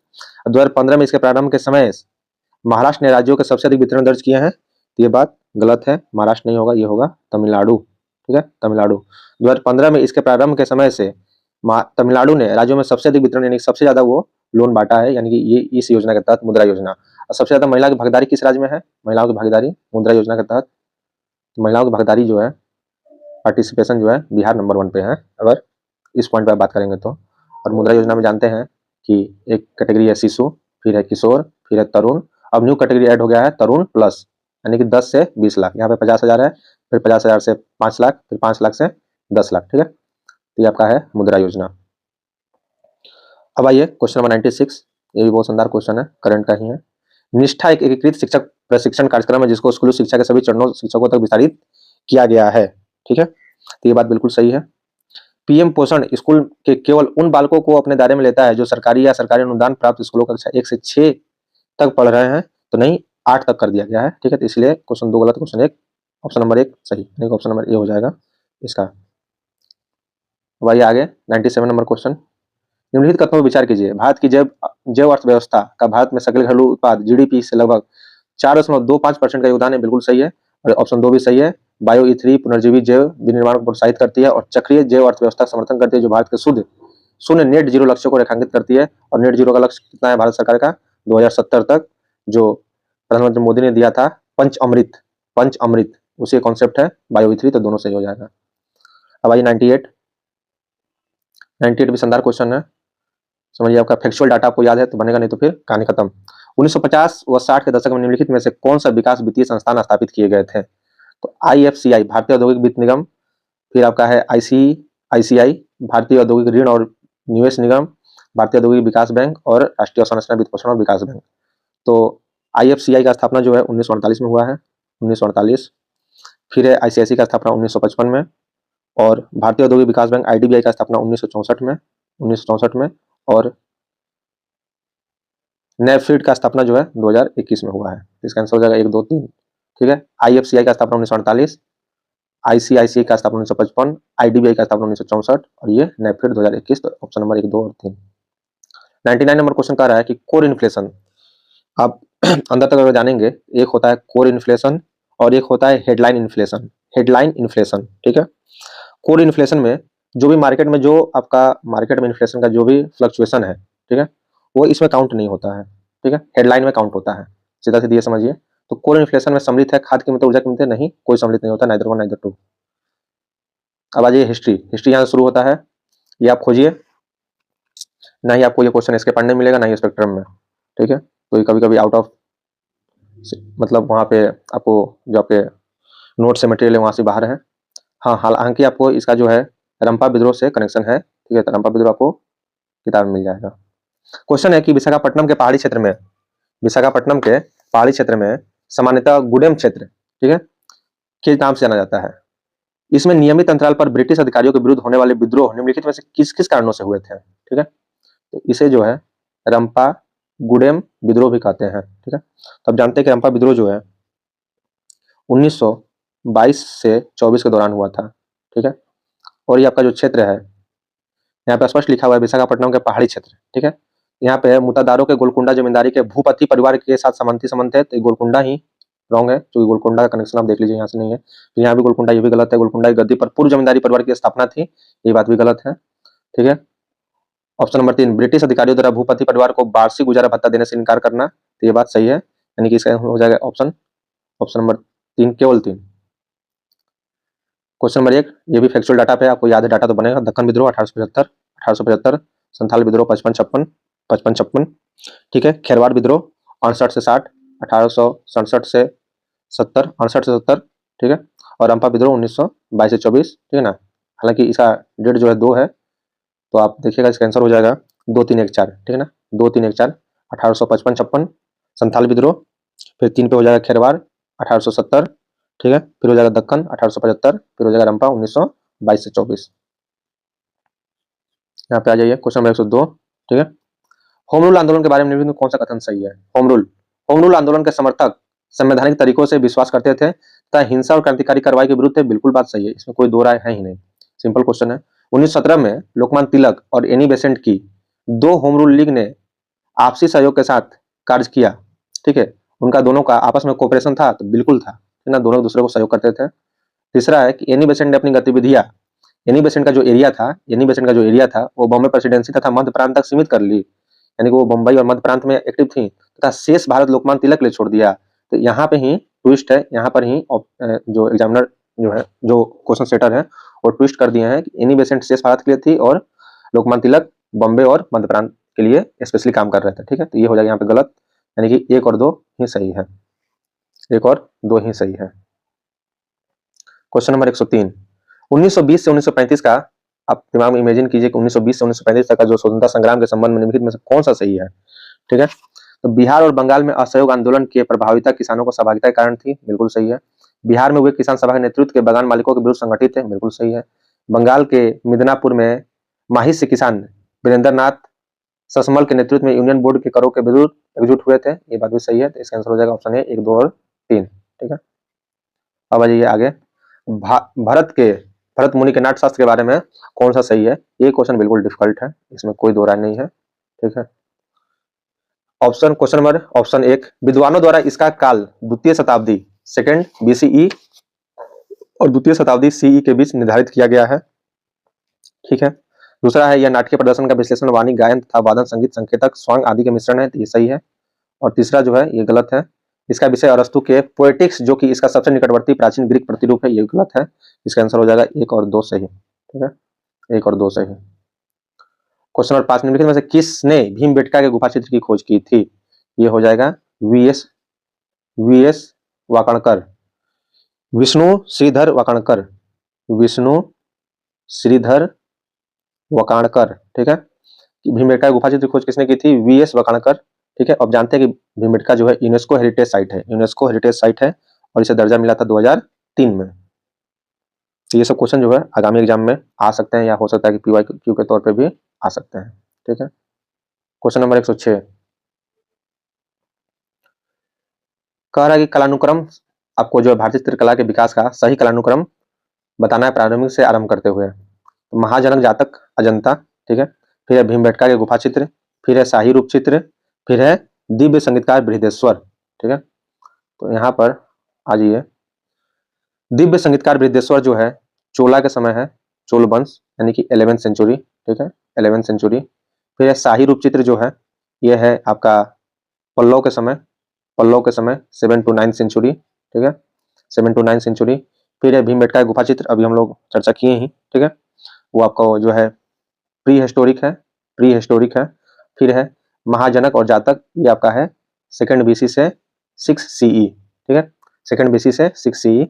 2015 में इसके प्रारंभ के समय महाराष्ट्र ने राज्यों के सबसे अधिक वितरण दर्ज किए हैं, तो ये बात गलत है, महाराष्ट्र नहीं होगा, ये होगा तमिलनाडु। ठीक है, तमिलनाडु। 2015 में इसके प्रारंभ के समय से तमिलनाडु ने राज्यों में सबसे अधिक वितरण यानी सबसे ज्यादा वो लोन बांटा है, यानी कि ये इस योजना के तहत, मुद्रा योजना। और सबसे ज्यादा महिला की भागीदारी किस राज्य में है? महिलाओं की भागीदारी मुद्रा योजना के तहत महिलाओं की भागीदारी जो है, पार्टिसिपेशन जो है, बिहार नंबर 1 पे है, अगर इस पॉइंट पर बात करेंगे तो। और मुद्रा योजना में जानते हैं कि एक कैटेगरी है शिशु, फिर है किशोर, फिर है तरुण, अब न्यू कैटेगरी ऐड हो गया है तरुण प्लस, यानी कि 10 से 20 लाख। यहाँ पे 50,000 है, फिर 50,000 से 5 लाख, फिर 5 लाख से 10 लाख। ठीक है, तो ये आपका है मुद्रा योजना। अब आइए क्वेश्चन नंबर 96, ये भी बहुत शानदार क्वेश्चन है, करंट का ही है। निष्ठा एक एकीकृत शिक्षक प्रशिक्षण कार्यक्रम है जिसको स्कूली शिक्षा के सभी चरणों शिक्षकों तक विस्तारित किया गया है। ठीक है, तो ये बात बिल्कुल सही है। पीएम पोषण स्कूल के केवल उन बालकों को अपने दायरे में लेता है जो सरकारी या सरकारी अनुदान प्राप्त स्कूलों कक्षा 1 से 6 तक पढ़ रहे हैं, तो नहीं 8 तक कर दिया गया है। ठीक है, तो इसलिए क्वेश्चन 2 गलत, क्वेश्चन 1, ऑप्शन नंबर 1 सही, यानी ऑप्शन नंबर ए हो जाएगा इसका। वही आगे 97 नंबर क्वेश्चन, निम्नलिखित कथनों पर विचार कीजिए। भारत की जैव अर्थव्यवस्था का भारत में सकल घरेलू उत्पाद जीडीपी से लगभग 4.25% का योगदान है, बिल्कुल सही है, और ऑप्शन 2 भी सही है। बायो ई3 पुनर्जीवी जैव विनिर्माण को प्रोत्साहित करती है और चक्रीय जैव अर्थव्यवस्था का समर्थन करती है जो भारत के शून्य नेट जीरो लक्ष्य को रेखांकित करती है। और नेट जीरो का लक्ष्य कितना है भारत सरकार का? 2070 तक, जो प्रधानमंत्री मोदी ने दिया था, पंच अमृत, उसी कॉन्सेप्ट है बायो ई3, तो दोनों सही हो जाएगा। अब आइए 98 भी शानदार क्वेश्चन है, समझिए। आपका फैक्चुअल डाटा आपको याद है तो बनेगा, नहीं तो फिर कहानी खत्म। 1950 व 60 के दशक में निम्नलिखित में से कौन सा विकास वित्तीय संस्थान स्थापित किए गए थे? तो IFCI भारतीय औद्योगिक वित्त निगम, फिर आपका है ICICI भारतीय औद्योगिक ऋण और निवेश निगम, भारतीय औद्योगिक विकास बैंक और राष्ट्रीय अवसंरचना वित्त पोषण और विकास बैंक। तो IFCI का स्थापना जो है 1948 में हुआ है, 1948। फिर है ICICI का स्थापना 1955 में, और भारतीय औद्योगिक विकास बैंक IDBI का स्थापना 1964 में, और नेफीड का स्थापना जो है 2021 में हुआ है। इसका आंसर हो जाएगा 1, 2, 3। ठीक है, IFCI का स्थापना 1948, ICICI का स्थापना 1955, IDBI का स्थापना 1964, और ये नेफीड 2021, तो ऑप्शन नंबर 1, 2 और 3। 99 नंबर क्वेश्चन कह रहा है कि कोर इन्फ्लेशन, आप अंदर तक अगर जानेंगे, एक होता है कोर इन्फ्लेशन और एक होता है हेडलाइन इन्फ्लेशन। ठीक है, कोर इन्फ्लेशन में जो भी मार्केट में इन्फ्लेशन का जो भी फ्लक्चुएशन है, ठीक है, वो इसमें काउंट नहीं होता है। ठीक है, हेडलाइन में काउंट होता है, सीधा सीधा ये समझिए। तो कोर इन्फ्लेशन में सम्मिलित है खाद्य कीमतें, ऊर्जा कीमतें, नहीं, कोई सम्मिलित नहीं होता, नाइदर 1 नाइदर 2। अब आ जाइए हिस्ट्री यहाँ से शुरू होता है, ये आप खोजिए, ना ही आपको ये क्वेश्चन इसके पढ़ने मिलेगा, ना ही स्पेक्ट्रम में। ठीक है, तो कभी कभी आउट ऑफ, मतलब वहाँ पे आपको जो आपके नोट से मटेरियल है वहाँ से बाहर है। हाँ, हालांकि आपको इसका जो है रंपा विद्रोह से कनेक्शन है। ठीक है, तो रंपा विद्रोह आपको किताब में मिल जाएगा। क्वेश्चन है कि विशाखापट्टनम के पहाड़ी क्षेत्र में सामान्यतः गुडेम क्षेत्र, ठीक है, के नाम से जाना जाता है। इसमें नियमित अंतराल पर ब्रिटिश अधिकारियों के विरुद्ध होने वाले विद्रोह निम्नलिखित में से किस किस कारणों से हुए थे? ठीक है, तो इसे जो है रंपा गुडेम विद्रोह भी कहते हैं। ठीक है, तो आप जानते हैं कि रंपा विद्रोह जो है 1922 से 24 के दौरान हुआ था। ठीक है, और ये आपका जो क्षेत्र है, यहाँ पे स्पष्ट लिखा हुआ है विशाखापट्टनम के पहाड़ी क्षेत्र। ठीक है, यहाँ पे मुतादारों के गोलकुंडा जमींदारी के भूपति परिवार के साथ समांती संबंध है, तो गोलकुंडा ही रॉन्ग है, क्योंकि गोलकुंडा का कनेक्शन आप देख लीजिए, यहाँ से नहीं है। तो यहाँ भी गोलकुंडा, ये भी गलत है। गोलकुंडा की गद्दी पर पूर्व जमींदारी परिवार की स्थापना थी, ये बात भी गलत है। ठीक है, ऑप्शन नंबर 3 ब्रिटिश अधिकारियों द्वारा भूपति परिवार को वार्षिक गुजारा भत्ता देने से इनकार करना, तो ये बात सही है, यानी कि इसका हो जाएगा ऑप्शन नंबर 3, केवल 3। क्वेश्चन नंबर 1, ये भी फैक्चुअल डाटा पे आपको याद है, डाटा तो बनेगा। दक्कन विद्रोह 1875, संथाल विद्रोह 55-56। ठीक है, खेरवाड़ विद्रोह 68 से 60, 1867 से 70, 68 से 70। ठीक है, और रंपा विद्रोह 1922 से 24। ठीक है ना, हालांकि इसका डेट जो है 2 है, तो आप देखिएगा इसका आंसर हो जाएगा 2, 3, 1, 4। ठीक है ना, 2, 3, 1, 4, 1855-56 संथाल विद्रोह, फिर 3 पे हो जाएगा खेरवाड़ 1870। ठीक है, फिर हो जाएगा दक्कन 1875, फिर हो जाएगा रंपा 1922 से 24। यहाँ पे आ जाइए क्वेश्चन नंबर 102। ठीक है, होम रूल आंदोलन के बारे में निम्नलिखित में कौन सा कथन सही है? होम रूल आंदोलन के समर्थक संवैधानिक तरीकों से विश्वास करते थे तथा हिंसा और क्रांतिकारी कार्रवाई के विरुद्ध थे, बिल्कुल बात सही है, इसमें कोई दो राय है ही नहीं, सिंपल क्वेश्चन है। 1917 में लोकमान्य तिलक और एनी बेसेंट की 2 होम रूल लीग ने आपसी सहयोग के साथ कार्य किया। ठीक है, उनका दोनों का आपस में कोऑपरेशन था तो बिल्कुल था, है ना, दोनों एक दूसरे को सहयोग करते थे। तीसरा है कि एनी बेसेंट ने अपनी गतिविधियां एनी बेसेंट का जो एरिया था वो बॉम्बे प्रेसिडेंसी तथा मध्य प्रांत तक सीमित कर ली, यानी कि वो बम्बई और मध्य प्रांत में एक्टिव थी तथा शेष भारत लोकमान्य तिलक के लिए छोड़ दिया। तो यहाँ पे ही ट्विस्ट है, यहाँ पर ही जो एग्जामिनर जो है, जो क्वेश्चन सेटर है, वो ट्विस्ट कर दिए हैं कि एनी बेसेंट शेष भारत के लिए थी और लोकमान्य तिलक बॉम्बे और मध्य प्रांत के लिए स्पेशली काम कर रहे थे। ठीक है, तो ये हो जाएगा यहाँ पे गलत, यानी कि 1 और 2 ही सही है, 1 और 2 ही सही है। क्वेश्चन नंबर 103, 1920 से 1935 का आप दिमाग में इमेजिन कीजिए कि 1920 से 1935 तक का जो स्वतंत्रता संग्राम के संबंध में निम्नलिखित में से कौन सा सही है। ठीक है, तो बिहार और बंगाल में असहयोग आंदोलन की प्रभाविता किसानों को सहभागिता के कारण थी, बिल्कुल सही है। बिहार में हुए किसान सभा के नेतृत्व के बगान मालिकों के विरुद्ध संगठित है, बिल्कुल सही है। बंगाल के मिदनापुर में माहिर से किसान वीरेंद्र नाथ ससमल के नेतृत्व में यूनियन बोर्ड के करों के विरुद्ध एकजुट हुए थे, ये बात भी सही है। तो इसका आंसर हो जाएगा ऑप्शन ए 1, 2 और 3। ठीक है, अब आ जाइए आगे। भरत मुनि के नाट्यशास्त्र के बारे में कौन सा सही है। ये क्वेश्चन बिल्कुल डिफिकल्ट है, इसमें कोई दो राय नहीं है। ठीक है, ऑप्शन क्वेश्चन नंबर ऑप्शन 1, विद्वानों द्वारा इसका काल द्वितीय शताब्दी सेकेंड बीसीई और द्वितीय शताब्दी सीई के बीच निर्धारित किया गया है। ठीक है, दूसरा है यह नाटकीय प्रदर्शन का विश्लेषण वाणी गायन तथा वादन संगीत संकेतक स्वांग आदि के मिश्रण है, तो ये सही है। और तीसरा जो है ये गलत है, इसका विषय अरस्तु के पोएटिक्स जो कि इसका सबसे निकटवर्ती प्राचीन ग्रीक प्रतिरूप है, ये गलत है। इसका आंसर हो जाएगा 1 और 2 सही। ठीक है, 1 और 2 सही। क्वेश्चन नंबर 5, निम्नलिखित में से किसने भीमबेटका के गुफा चित्र की खोज की थी। ये हो जाएगा वीएस वाकणकर, विष्णु श्रीधर वाकणकर, विष्णु श्रीधर वाकणकर। ठीक है, भीमबेटका गुफा चित्र की खोज किसने की थी, वीएस वाकणकर। ठीक है, अब जानते हैं कि भीमबेटका जो है यूनेस्को हेरिटेज साइट है, यूनेस्को हेरिटेज साइट है और इसे दर्जा मिला था 2003 में। तो ये सब क्वेश्चन जो है आगामी एग्जाम में आ सकते हैं या हो सकता है कि पीवाईक्यू के तौर पे भी आ सकते हैं। ठीक है, क्वेश्चन नंबर 106 कह रहा है कि कालानुक्रम आपको जो है भारतीय चित्रकला के विकास का सही कालानुक्रम बताना है प्रारंभिक से आरंभ करते हुए। तो महाजनक जातक अजंता, ठीक है, फिर है भीमबेटका के गुफा चित्र, फिर है शाही रूप चित्र, फिर है दिव्य संगीतकार बृहदेश्वर। ठीक है, तो यहाँ पर आ जाइए। दिव्य संगीतकार बृहदेश्वर जो है चोला के समय है, चोल वंश यानी कि 11वीं सेंचुरी। ठीक है, 11वीं सेंचुरी। फिर है शाही रूप चित्र जो है ये है आपका पल्लव के समय 7 to 9 सेंचुरी। ठीक है, 7 to 9 सेंचुरी। फिर है भीमबेटका गुफा चित्र, अभी हम लोग चर्चा किए ही। ठीक है, वो आपका जो है प्री हिस्टोरिक है। फिर है महाजनक और जातक, ये आपका है 2nd BC से 6 CE। ठीक है, 2nd BC से 6 CE,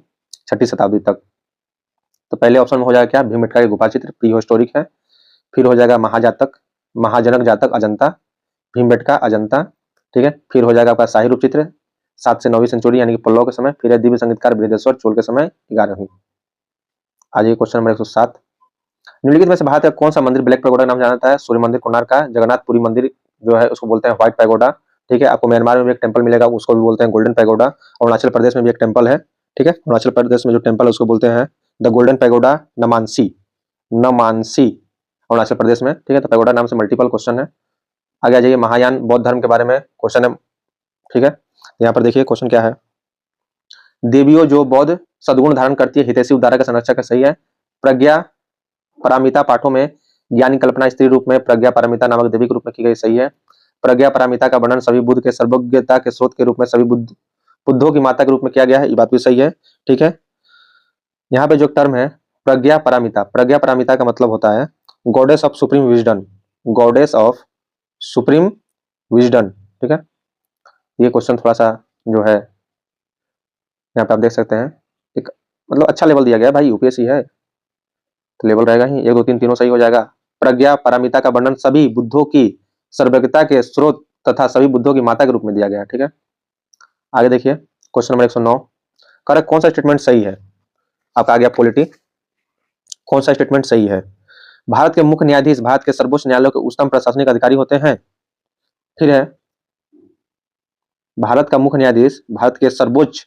6ठी शताब्दी तक। तो पहले ऑप्शन में हो जाएगा क्या, भीमबेटका के गुफा चित्र प्री हिस्टोरिक है। फिर हो जाएगा महाजनक जातक अजंता, भीमबेटका अजंता। ठीक है, फिर हो जाएगा आपका शाही रूप चित्र 7 से 9वीं सेंचुरी यानी कि पल्लव के समय। फिर है दिव्य संगीतकार बृहदेश्वर चोल के समय 11वीं। आज ये क्वेश्चन नंबर 107, निम्नलिखित में से भारत का कौन सा मंदिर ब्लैक पैगोडा नाम जाना जाता है। सूर्य मंदिर कोणार्क का, जगन्नाथपुरी मंदिर जो है उसको बोलते हैं व्हाइट पैगोडा। ठीक है, आपको म्यांमार में भी एक टेंपल मिलेगा, उसको भी बोलते हैं गोल्डन पैगोडा। अरुणाचल प्रदेश में भी एक टेंपल है। ठीक है, अरुणाचल प्रदेश में जो टेंपल है उसको बोलते हैं the golden pagoda नमानसी Arunachal Pradesh में। ठीक है, तो पैगोडा नाम से मल्टीपल क्वेश्चन है। आगे आ जाइए, महायान बौद्ध धर्म के बारे में क्वेश्चन है। ठीक है, यहाँ पर देखिए क्वेश्चन क्या है, देवियों जो बौद्ध सद्गुण धारण करती है हितैषी उद्धारक का संरक्षक है, सही है। प्रज्ञा पारमिता पाठों में ज्ञानी कल्पना स्त्री रूप में प्रज्ञा पारमिता नामक देवी के रूप में की गई, सही है। प्रज्ञा पारमिता का वर्णन सभी बुद्ध के सर्वज्ञता के स्रोत के रूप में सभी बुद्धों की माता के रूप में किया गया है, ये बात भी सही है। ठीक है, यहाँ पे जो टर्म है प्रज्ञा पारमिता का मतलब होता है goddess of supreme wisdom, goddess of supreme wisdom. ठीक है, ये क्वेश्चन थोड़ा सा जो है यहाँ पे आप देख सकते हैं, एक मतलब अच्छा लेवल दिया गया है भाई, यूपीएससी है तो लेवल रहेगा ही। 1, 2, 3 तीनों सही हो जाएगा। प्रज्ञा पारमिता का वर्णन सभी बुद्धों की सर्वज्ञता के स्रोत तथा सभी बुद्धों की माता के रूप में दिया गया है। ठीक है, आगे देखिए क्वेश्चन नंबर 109, करेक्ट कौन सा स्टेटमेंट सही है। आपका आ गया पॉलिटी, कौन सा स्टेटमेंट सही है। भारत के मुख्य न्यायाधीश भारत के सर्वोच्च न्यायालय के उच्चतम प्रशासनिक अधिकारी होते हैं। फिर है भारत का मुख्य न्यायाधीश भारत के सर्वोच्च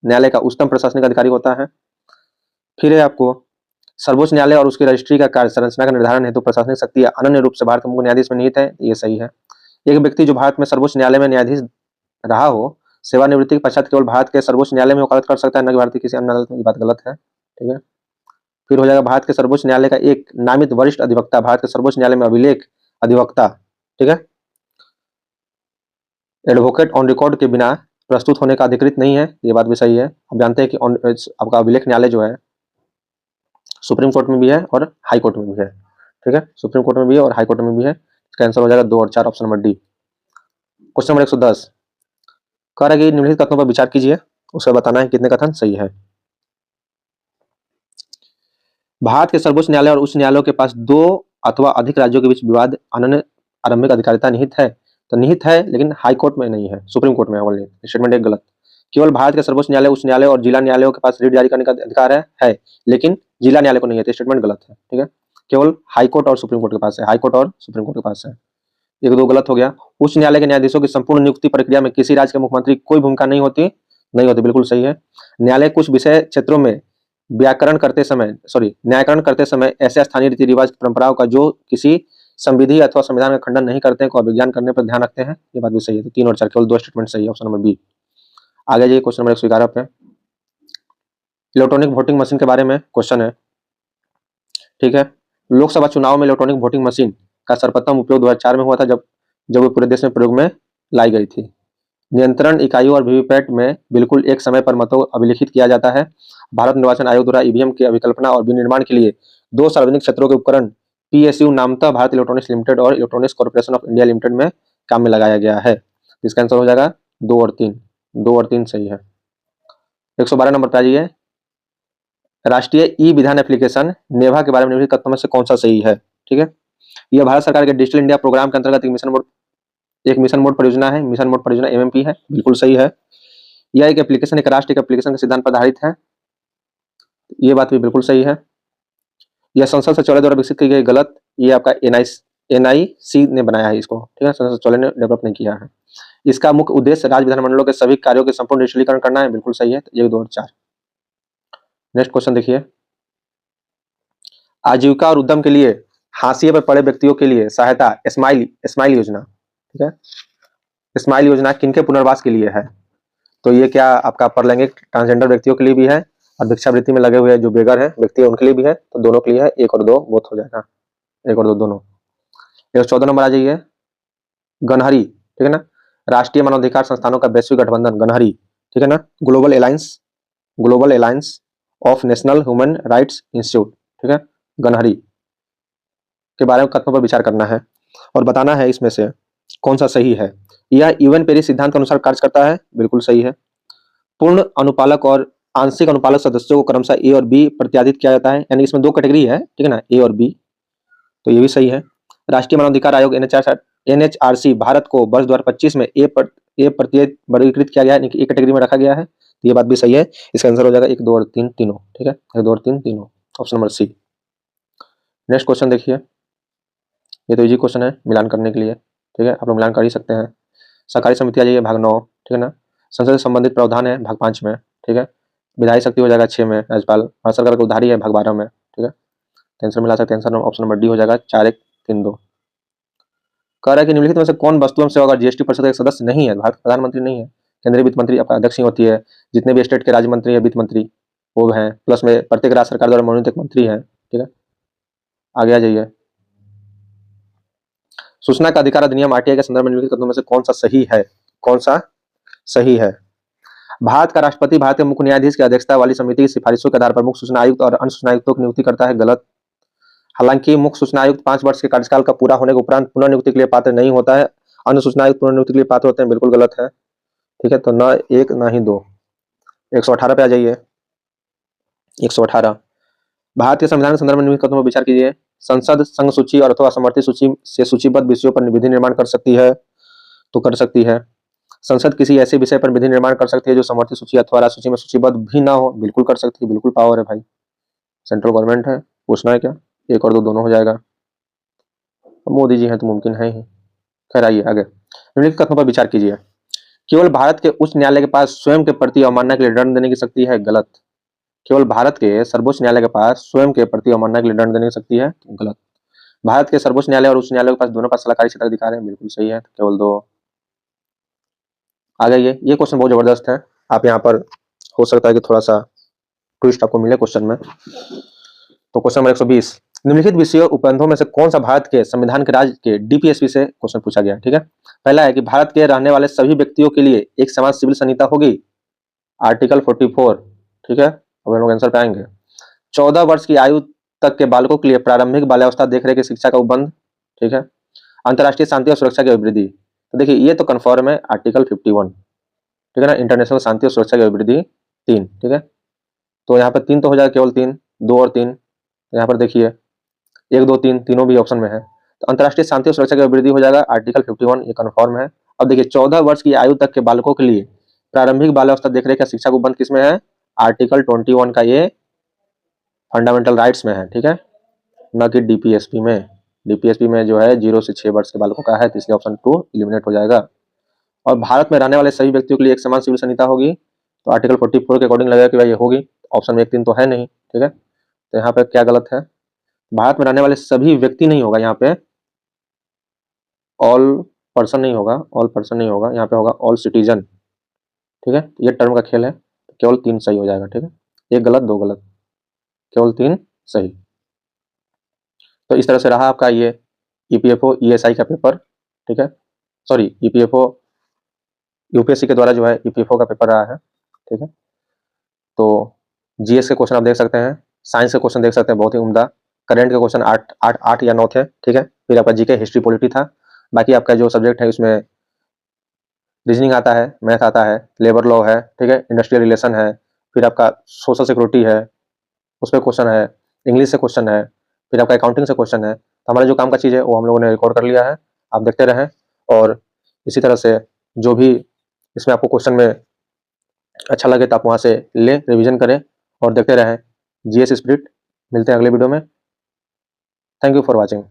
न्यायालय का उच्चतम प्रशासनिक अधिकारी होता है। फिर है आपको सर्वोच्च न्यायालय और उसकी रजिस्ट्री का कार्य संरचना का निर्धारण हेतु प्रशासनिक शक्ति अनन्य रूप से भारत के मुख्य न्यायाधीश में निहित है, ये सही है। एक व्यक्ति जो भारत में सर्वोच्च न्यायालय में न्यायाधीश रहा हो सेवानिवृत्ति के पश्चात केवल भारत के सर्वोच्च न्यायालय में वकालत कर सकता है, न कि भारतीय किसी अन्य अदालत में। ये बात गलत है, ठीक है। फिर हो जाएगा भारत के सर्वोच्च न्यायालय का एक नामित वरिष्ठ अधिवक्ता भारत के सर्वोच्च न्यायालय में अभिलेख अधिवक्ता, ठीक है, एडवोकेट ऑन रिकॉर्ड के बिना प्रस्तुत होने का अधिकृत नहीं है। ये बात भी सही है। आप जानते हैं कि आपका अभिलेख न्यायालय जो है सुप्रीम कोर्ट में भी है और हाई कोर्ट में भी है, ठीक है, सुप्रीम कोर्ट में भी है और हाई कोर्ट में भी है। इसका आंसर हो जाएगा 2 और 4, option number D. Question number 110 कह रहा है कि निम्नलिखित कथनों पर विचार कीजिए, उसे बताना है कितने कथन सही है। भारत के सर्वोच्च न्यायालय और उच्च न्यायालयों के पास 2 अथवा अधिक राज्यों के बीच विवाद अनन्य आरंभिक अधिकारिता निहित है, तो निहित है लेकिन हाई कोर्ट में नहीं है, सुप्रीम कोर्ट में है। ओनली स्टेटमेंट एक गलत। केवल भारत के सर्वोच्च न्यायालय, उच्च न्यायालय और जिला न्यायालयों के पास रिट जारी करने का अधिकार है, लेकिन जिला न्यायालय को नहीं है, तो स्टेटमेंट गलत है, ठीक है। केवल हाई कोर्ट और सुप्रीम कोर्ट के पास है, हाई कोर्ट और सुप्रीम कोर्ट के पास है। 1-2 गलत हो गया। उच्च न्यायालय के न्यायाधीशों की संपूर्ण नियुक्ति प्रक्रिया में किसी राज्य के मुख्यमंत्री की कोई भूमिका नहीं होती, बिल्कुल सही है। न्यायालय कुछ विषय क्षेत्रों में न्यायकरण करते समय ऐसे स्थानीय रीति रिवाज परंपराओं का जो किसी संविधि अथवा संविधान का खंडन नहीं करते हैं को अभिज्ञान करने पर ध्यान रखते हैं। ये बात भी सही है। तो 3 और 4 केवल 2 स्टेटमेंट सही है, ऑप्शन नंबर बी। आगे जाइए क्वेश्चन नंबर 111 पे इलेक्ट्रॉनिक वोटिंग मशीन के बारे में क्वेश्चन है, ठीक है। लोकसभा चुनाव में इलेक्ट्रॉनिक वोटिंग मशीन का सर्वप्रथम उपयोग 2004 में हुआ था, जब वो पूरे देश में प्रयोग में लाई गई थी। नियंत्रण इकाइयों और वीवीपैट में बिल्कुल एक समय पर मतों अभिलिखित किया जाता है। भारत निर्वाचन आयोग द्वारा ईवीएम की अभिकल्पना और विनिर्माण के लिए 2 सार्वजनिक क्षेत्रों के उपकरण पीएसयू नामतः भारत इलेक्ट्रॉनिक्स लिमिटेड और electronics corporation of India limited में काम में लगाया गया है। इसका आंसर हो जाएगा 2 और 3, 2 और 3 सही है। 112 नंबर पर आ जाइए। राष्ट्रीय ई विधान एप्लीकेशन नेभा के बारे में निम्नलिखित कथनों में से कौन सा सही है, ठीक है। यह भारत सरकार के डिजिटल इंडिया प्रोग्राम के अंतर्गत एक मिशन मोड परियोजना है। मिशन मोड परियोजना एमएमपी है, बिल्कुल सही है। यह एक एप्लीकेशन, एक राष्ट्रीय एप्लीकेशन के सिद्धांत पर आधारित है। ये बात भी बिल्कुल सही है। यह संसद सचिवालय द्वारा विकसित की गई, गलत। ये आपका एनआईसी ने बनाया है इसको, ठीक है, संसद सचिवालय ने डेवलप नहीं किया है। इसका मुख्य उद्देश्य राज्य विधानमंडलों के सभी कार्यों के संपूर्ण डिजिटलीकरण करना है, बिल्कुल सही है। 1, 2 और 4। नेक्स्ट क्वेश्चन देखिए। आजीविका और उद्यम के लिए हाशिए पर पड़े व्यक्तियों के लिए सहायता स्माइल योजना, ठीक है। स्माइल योजना किनके पुनर्वास के लिए है? तो ये क्या आपका परलैंगिक ट्रांसजेंडर व्यक्तियों के लिए भी है और भिक्षावृत्ति में लगे हुए जो बेगर है व्यक्ति है उनके लिए भी है, तो दोनों के लिए है। 1 और 2 बोथ हो जाएगा, 1 और 2 दोनों। 114 नंबर आ जाइए। गनहरी, ठीक है ना, राष्ट्रीय मानवाधिकार संस्थानों का वैश्विक गठबंधन गनहरी, ठीक है ना, global alliance of national human rights institute, ठीक है, गनहरी के बारे में कथनों पर विचार करना है और बताना है इसमें से कौन सा सही है। यह यूएन पेरिस सिद्धांत के अनुसार कार्य करता है, बिल्कुल सही है। पूर्ण अनुपालक और आंशिक अनुपालक सदस्यों को क्रमशः ए और बी प्रत्यादित किया जाता है, यानी इसमें 2 कैटेगरी है, ठीक है ना, ए और बी, तो ये भी सही है। राष्ट्रीय मानवाधिकार आयोग एनएचआरसी भारत को वर्ष 2025 में ए प्रत्येक वर्गीकृत किया गया है, एक कैटेगरी में रखा गया है, तो ये बात भी सही है। इसका आंसर हो जाएगा 1, 2 और 3 तीनों, ठीक है, 1, 2 और 3 तीनों, option number C. Next question देखिए। ये तो इजी क्वेश्चन है मिलान करने के लिए, ठीक है, आप लोग मिलान कर ही सकते हैं। सहकारी समिति आ जाइए, भाग 9, ठीक है ना। संसद से संबंधित प्रावधान है, भाग 5 में, ठीक है। विधायी शक्ति हो जाएगा 6 में। राज्यपाल भारत सरकार की उधारी है, भाग 12 में, ठीक है। आंसर मिला सकते हैं, आंसर ऑप्शन नंबर डी हो जाएगा 4, 1, 3, 2। कह रहा है कि निम्नलिखित में से कौन वस्तु एवं सेवा जीएसटी परिषद का एक सदस्य नहीं है? भारत प्रधानमंत्री नहीं है, केंद्रीय वित्त मंत्री आपका अध्यक्ष ही होती है। जितने भी स्टेट के राज्य मंत्री है वित्त मंत्री वो हैं, प्लस में प्रत्येक राज्य सरकार द्वारा मनोनीत एक मंत्री है, ठीक है। आगे आ जाइए। सूचना का अधिकार अधिनियम आरटीआई के संदर्भ में निम्नलिखित कथनों में से कौन सा सही है? कौन सा सही है? भारत का राष्ट्रपति भारत के मुख्य न्यायाधीश की अध्यक्षता वाली समिति की सिफारिशों के आधार पर मुख्य सूचना आयुक्त और अन्य सूचना आयुक्तों की नियुक्ति करता है, गलत। हालांकि मुख्य सूचना आयुक्त 5 वर्ष के कार्यकाल का पूरा होने के उपरांत पुनर्नियुक्ति के लिए पात्र नहीं होता है, अन्य सूचना आयुक्त पुनर्नियुक्ति के लिए पात्र होते हैं, बिल्कुल गलत है, ठीक है। तो न 1 न ही 2। 118 पे आ जाइए। 118 भारत के संविधान के संदर्भ में निम्नलिखित कथनों पर विचार कीजिए। संसद संघ सूची और अथवा समर्थित सूची से सूचीबद्ध विषयों पर विधि निर्माण कर सकती है, तो कर सकती है। संसद किसी ऐसे विषय पर विधि निर्माण कर सकती है जो समर्थित सूची अथवा राज्य सूची में सूचीबद्ध भी ना हो, बिल्कुल कर सकती है, बिल्कुल पावर है भाई, सेंट्रल गवर्नमेंट है। पूछना है क्या? 1 और 2 दोनों हो जाएगा। मोदी जी हैं तो मुमकिन है ही। खैर आइए आगे। निम्नलिखित कथनों पर विचार कीजिए। केवल भारत के उच्च न्यायालय के पास स्वयं के प्रति अवमानना के लिए दंड देने की शक्ति है, गलत। केवल भारत के सर्वोच्च न्यायालय के पास स्वयं के प्रति अवमानना के लिए दंड देने की शक्ति है, गलत। भारत के सर्वोच्च न्यायालय और उच्च न्यायालय के पास दोनों का सलाहकारी क्षेत्राधिकार है, बिल्कुल सही है, केवल 2। आ गया ये क्वेश्चन बहुत जबरदस्त है। आप यहाँ पर हो सकता है कि थोड़ा सा ट्विस्ट आपको मिले क्वेश्चन में। तो क्वेश्चन नंबर 120, निम्नलिखित विषयों उपबंधों में से कौन सा भारत के संविधान के राज्य के डीपीएसपी से क्वेश्चन पूछा गया। ठीक है, पहला है कि भारत के रहने वाले सभी व्यक्तियों के लिए एक समान सिविल संहिता होगी, आर्टिकल 44। ठीक है, अब हम लोग आंसर पे आएंगे। 14 वर्ष की आयु तक के बालकों के लिए प्रारंभिक बाल्यावस्था देखरेख की शिक्षा का उपबंध। ठीक है, अंतर्राष्ट्रीय शांति और सुरक्षा की अभिवृद्धि, तो देखिए ये तो कन्फर्म है, आर्टिकल 51। ठीक है ना, इंटरनेशनल शांति और सुरक्षा की अभिवृद्धि 3। ठीक है, तो यहाँ पर 3 तो हो जाएगा, केवल 3, 2 और 3। यहाँ पर देखिए 1, 2, 3 तीनों भी ऑप्शन में है, तो अंतर्राष्ट्रीय शांति और सुरक्षा की अभिवृद्धि हो जाएगा आर्टिकल 51, ये कन्फर्म है। अब देखिए 14 वर्ष की आयु तक के बालकों के लिए प्रारंभिक बाल्यावस्था देखरेख का शिक्षा को बंद किसमें है, आर्टिकल 21 का ये फंडामेंटल राइट्स में है। ठीक है, न कि डीपीएसपी में। डीपीएसपी में जो है 0 से 6 वर्ष के बालकों का है, तो इसलिए ऑप्शन 2 एलिमिनेट हो जाएगा। और भारत में रहने वाले सभी व्यक्तियों के लिए एक समान सिविल संहिता होगी, तो आर्टिकल 44 के अकॉर्डिंग लगेगा कि भाई ये होगी। ऑप्शन में 1, 3 तो है नहीं। ठीक है, तो यहाँ पे क्या गलत है, भारत में रहने वाले सभी व्यक्ति नहीं होगा, यहाँ पे ऑल पर्सन नहीं होगा, ऑल पर्सन नहीं होगा, यहाँ पे होगा ऑल सिटीजन। ठीक है, ये टर्म का खेल है, केवल 3 सही हो जाएगा। ठीक है, 1 गलत 2 गलत, केवल 3 सही। तो इस तरह से रहा आपका ये ईपीएफओ ईएसआई का पेपर। ठीक है, सॉरी ईपीएफओ यूपीएससी के द्वारा जो है ईपीएफओ का पेपर रहा है। ठीक है, तो जीएस के क्वेश्चन आप देख सकते हैं, साइंस के क्वेश्चन देख सकते हैं, बहुत ही उम्दा। करंट के क्वेश्चन 8 या 9 थे। ठीक है, फिर आपका जीके हिस्ट्री पॉलिटी था। बाकी आपका जो सब्जेक्ट है उसमें रीजनिंग आता है, मैथ आता है, लेबर लॉ है। ठीक है, इंडस्ट्रियल रिलेशन है, फिर आपका सोशल सिक्योरिटी है, उस पर क्वेश्चन है, इंग्लिश से क्वेश्चन है, फिर आपका अकाउंटिंग से क्वेश्चन है। तो हमारा जो काम का चीज़ है वो हम लोगों ने रिकॉर्ड कर लिया है, आप देखते रहें। और इसी तरह से जो भी इसमें आपको क्वेश्चन में अच्छा लगे तो आप वहाँ से लें, रिवीजन करें और देखते रहें जीएस स्पिरिट। मिलते हैं अगले वीडियो में। Thank you for watching.